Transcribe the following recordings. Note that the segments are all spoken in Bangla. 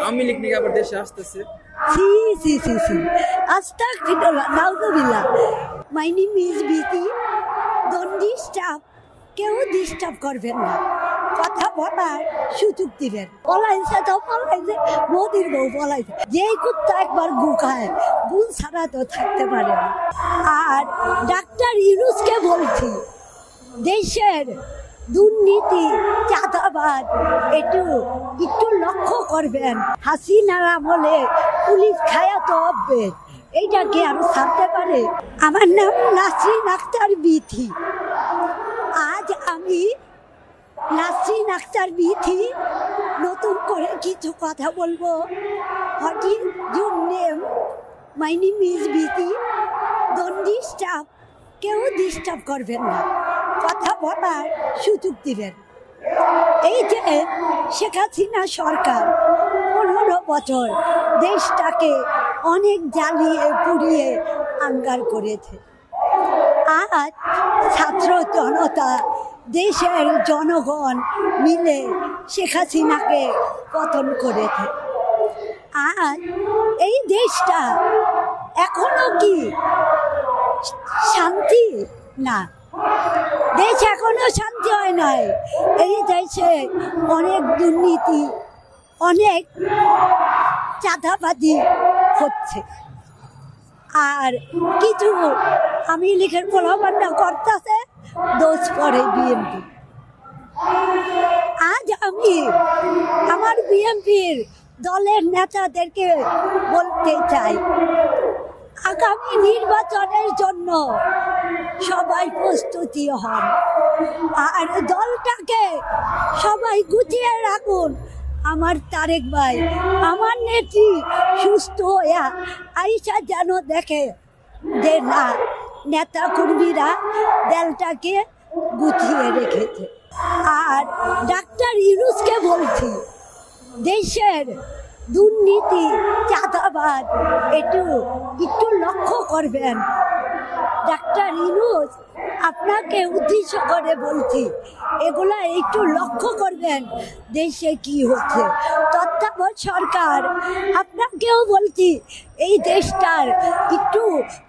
আওয়ামী লীগ নাকি আবার দেশে আসতেছে। ছি ছি ছি ছি, আস্তাগফিরুল্লাহ, নাউযুবিল্লাহ। My name is Biti. Don't disturb, কেউ ডিস্টার্ব করবেন না, কথা বলার সুযোগ দিবেন। পলাইছে তো পলাইছে, মোদির বউ পলাইছে। যেই কুত্তা একবার গু খায়, গু ছাড়া তো থাকতে পারে না। আর ডাক্তার ইউনূসকে বলছি, দেশের দুর্নীতি, চাঁদাবাদ একটু লক্ষ্য করবেন। হাসিনার আমলে পুলিশ খায়া তো অভ্যেস, এইটা কি আরো ছাড়তে পারে? আমার নাম নাসরিন আক্তার বিথি। আজ আমি নাসরিন আক্তার বিথি নতুন করে কিছু কথা বলবো। What is your name? My name is Bithi. Don't disturb, কেউ ডিস্টার্ব করবেন না, কথা বলার সুযোগ দিবেন। এই যে শেখ হাসিনা সরকার 15 বছর দেশটাকে অনেক জ্বালিয়ে পুড়িয়ে আঙ্গার করেছে। আজ ছাত্র জনতা, দেশের জনগণ মিলে শেখ হাসিনাকে পতন করেছে। আজ এই দেশটা এখনো কি শান্তি? না, দেশ এখনো শান্তি হয় নাই। এই দেশে অনেক দুর্নীতি, অনেক চাঁদাবাজি হচ্ছে। আর কিছু আমি লিখের পোলাপান্না করতেছে, দোষ করে বিএনপি। আজ আমি আমার বিএনপির দলের নেতাদেরকে বলতে চাই, আগামী নির্বাচনের জন্য সবাই প্রস্তুতি হন, আর দলটাকে সবাই গুছিয়ে রাখুন। আমার তারেক ভাই, আমার নেত্রী সুস্থ হইয়া আইসা যেন দেখে যে না, নেতা কর্মীরা দলটাকে গুছিয়ে রেখেছে। আর ডাক্তার ইউনূসকে বলছি, দেশের দুর্নীতি, চাঁদাবাদ একটু লক্ষ্য করবেন। ডাক্তার ইউনূস, আপনাকে উদ্দেশ্য করে বলছি, এগুলা একটু লক্ষ্য করবেন দেশে কি হচ্ছে। তত্ত্বাবধায়ক সরকার, আপনাকেও বলছি, এই দেশটার একটু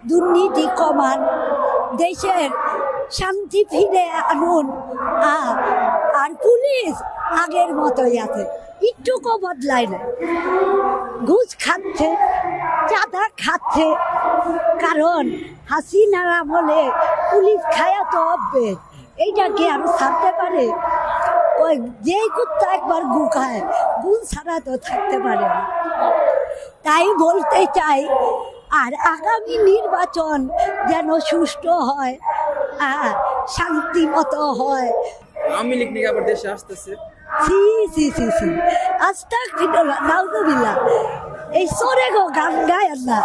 দুর্নীতি কমান, দেশের শান্তি ফিরে আনুন। আর পুলিশ আগের মতোই আছে, একটুকু বদলায় না। ঘুষ খাচ্ছে, চাঁদা খাচ্ছে, কারণ হাসিনার আমলে পুলিশ খায়া তো অভ্যেস, এইটা কি আরো ছাড়তে পারে? ওই যেই কুত্তা একবার গু খায়, গু ছাড়া তো থাকতে পারে না। তাই বলতে চাই, আর আগামী নির্বাচন যেন সুষ্ঠু হয়, শান্তি মতো হয়। আওয়ামী লীগ নাকি আবার দেশে আসতেছে। ছি ছি ছি ছি, আস্তাগফিরুল্লাহ, নাউযুবিল্লাহ। এই সরে গো গান গায় না,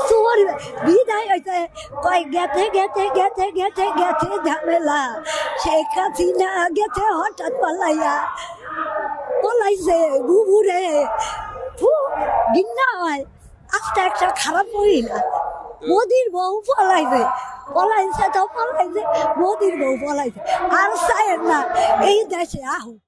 তোর বিদায় হইতে কয় গেছে গেছে গেছে গেছে গেছে ঝামেলা। শেখ হাসিনা গেছে হঠাৎ পালাইয়া, পলাইছে বুবুরে ঘৃণা হয়। আস্তে একটা খারাপ মহিলা, মোদির বউ পলাইছে, পলাইছে তো পলাইছে, মোদির বউ পলাইছে। আর চায় না এই দেশে আহুক।